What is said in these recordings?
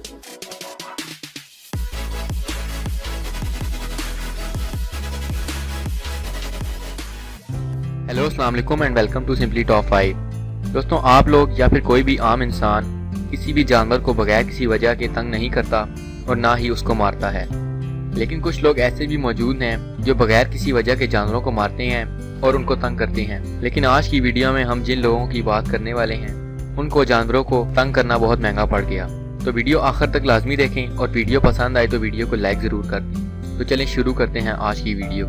Hello अस्सलाम वालेकुम and welcome to simply top 5। दोस्तों, आप लोग या फिर कोई भी आम इंसान किसी भी जानवर को बगैर किसी वजह के तंग नहीं करता और ना ही उसको मारता है। लेकिन कुछ लोग ऐसे भी मौजूद हैं जो बगैर किसी वजह के जानवरों को मारते हैं और उनको तंग करते हैं। लेकिन आज की वीडियो में हम जिन लोगों की बात करने वाले हैं उनको जानवरों को तंग करना बहुत महंगा पड़ गया। तो वीडियो आखिर तक लाजमी देखें और वीडियो पसंद आए तो वीडियो को लाइक ज़रूर कर दें। तो चलें शुरू करते हैं आज की वीडियो।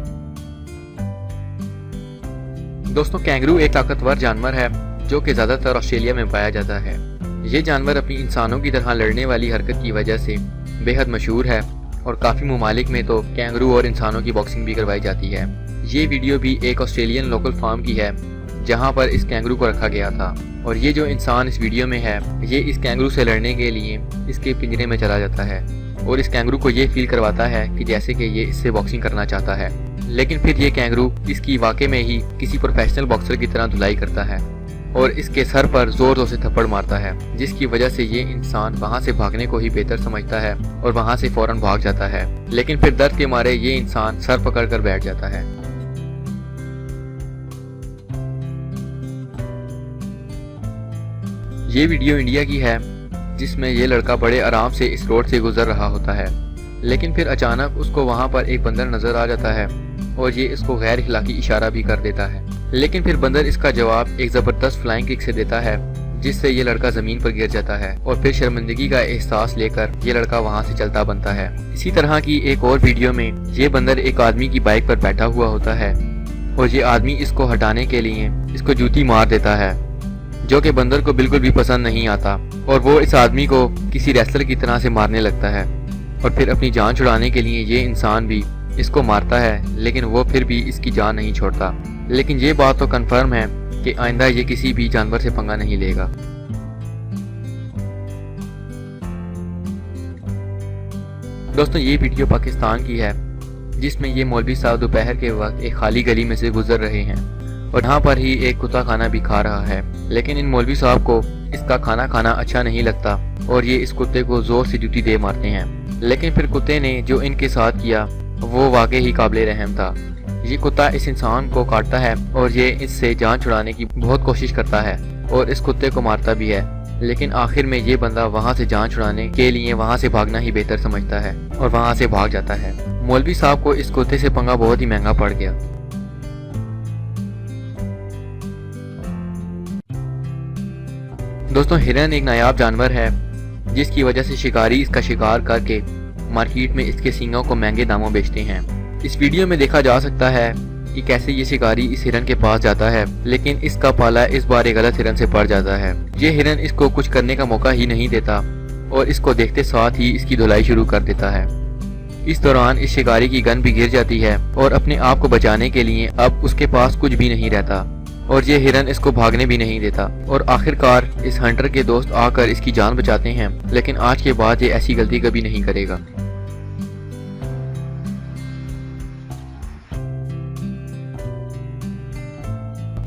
दोस्तों, कैंगरू एक ताकतवर जानवर है जो कि ज़्यादातर ऑस्ट्रेलिया में पाया जाता है। ये जानवर अपनी इंसानों की तरह लड़ने वाली हरकत की वजह से बेहद मशहूर है और काफ़ी ममालिक में तो कैंगरू और इंसानों की बॉक्सिंग भी करवाई जाती है। ये वीडियो भी एक ऑस्ट्रेलियन लोकल फार्म की है जहाँ पर इस कैंगरू को रखा गया था और ये जो इंसान इस वीडियो में है ये इस कैंगरू से लड़ने के लिए इसके पिंजरे में चला जाता है और इस कैंगरू को ये फील करवाता है कि जैसे कि ये इससे बॉक्सिंग करना चाहता है। लेकिन फिर ये कैंगरू इसकी वाकई में ही किसी प्रोफेशनल बॉक्सर की तरह धुलाई करता है और इसके सर पर जोर जोर से थप्पड़ मारता है, जिसकी वजह से ये इंसान वहाँ से भागने को ही बेहतर समझता है और वहाँ से फौरन भाग जाता है। लेकिन फिर दर्द के मारे ये इंसान सर पकड़ कर बैठ जाता है। ये वीडियो इंडिया की है जिसमें ये लड़का बड़े आराम से इस रोड से गुजर रहा होता है। लेकिन फिर अचानक उसको वहाँ पर एक बंदर नजर आ जाता है और ये इसको गैर इखलाकी इशारा भी कर देता है। लेकिन फिर बंदर इसका जवाब एक जबरदस्त फ्लाइंग किक से देता है जिससे ये लड़का जमीन पर गिर जाता है और फिर शर्मिंदगी का एहसास लेकर ये लड़का वहाँ से चलता बनता है। इसी तरह की एक और वीडियो में ये बंदर एक आदमी की बाइक पर बैठा हुआ होता है और ये आदमी इसको हटाने के लिए इसको जूती मार देता है जो कि बंदर को बिल्कुल भी पसंद नहीं आता और वो इस आदमी को किसी रेसलर की तरह से मारने लगता है और फिर अपनी जान छुड़ाने के लिए ये इंसान भी इसको मारता है। लेकिन वो फिर भी इसकी जान नहीं छोड़ता। लेकिन ये बात तो कंफर्म है कि आइंदा ये किसी भी जानवर से पंगा नहीं लेगा। दोस्तों, ये वीडियो पाकिस्तान की है जिसमें ये मौलवी साहब दोपहर के वक्त एक खाली गली में से गुजर रहे हैं और यहाँ पर ही एक कुत्ता खाना भी खा रहा है। लेकिन इन मौलवी साहब को इसका खाना खाना अच्छा नहीं लगता और ये इस कुत्ते को जोर से जूती दे मारते हैं। लेकिन फिर कुत्ते ने जो इनके साथ किया वो वाकई ही काबिले रहम था। ये कुत्ता इस इंसान को काटता है और ये इससे जान छुड़ाने की बहुत कोशिश करता है और इस कुत्ते को मारता भी है। लेकिन आखिर में ये बंदा वहाँ से जान छुड़ाने के लिए वहाँ से भागना ही बेहतर समझता है और वहाँ से भाग जाता है। मौलवी साहब को इस कुत्ते से पंगा बहुत ही महंगा पड़ गया। दोस्तों, हिरन एक नायाब जानवर है जिसकी वजह से शिकारी इसका शिकार करके मार्केट में इसके सींगों को महंगे दामों बेचते हैं। इस वीडियो में देखा जा सकता है कि कैसे ये शिकारी इस हिरन के पास जाता है लेकिन इसका पाला इस बार एक गलत हिरन से पड़ जाता है। ये हिरन इसको कुछ करने का मौका ही नहीं देता और इसको देखते साथ ही इसकी धुलाई शुरू कर देता है। इस दौरान इस शिकारी की गन भी गिर जाती है और अपने आप को बचाने के लिए अब उसके पास कुछ भी नहीं रहता और ये हिरन इसको भागने भी नहीं देता और आखिरकार इस हंटर के दोस्त आकर इसकी जान बचाते हैं। लेकिन आज के बाद ये ऐसी गलती कभी नहीं करेगा।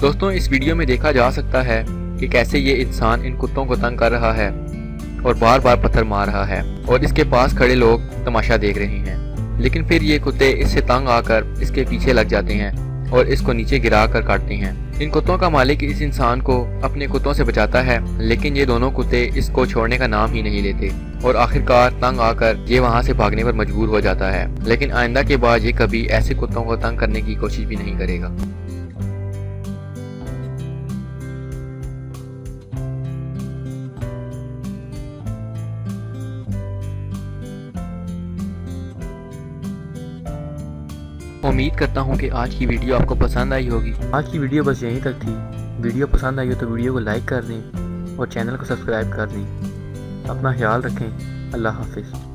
दोस्तों, इस वीडियो में देखा जा सकता है कि कैसे ये इंसान इन कुत्तों को तंग कर रहा है और बार बार पत्थर मार रहा है और इसके पास खड़े लोग तमाशा देख रहे हैं। लेकिन फिर ये कुत्ते इससे तंग आकर इसके पीछे लग जाते हैं और इसको नीचे गिरा कर काटते हैं। इन कुत्तों का मालिक इस इंसान को अपने कुत्तों से बचाता है लेकिन ये दोनों कुत्ते इसको छोड़ने का नाम ही नहीं लेते और आखिरकार तंग आकर ये वहाँ से भागने पर मजबूर हो जाता है। लेकिन आइंदा के बाद ये कभी ऐसे कुत्तों को तंग करने की कोशिश भी नहीं करेगा। उम्मीद करता हूँ कि आज की वीडियो आपको पसंद आई होगी। आज की वीडियो बस यहीं तक थी। वीडियो पसंद आई हो तो वीडियो को लाइक कर दें और चैनल को सब्सक्राइब कर दें। अपना ख्याल रखें। अल्लाह हाफिज़।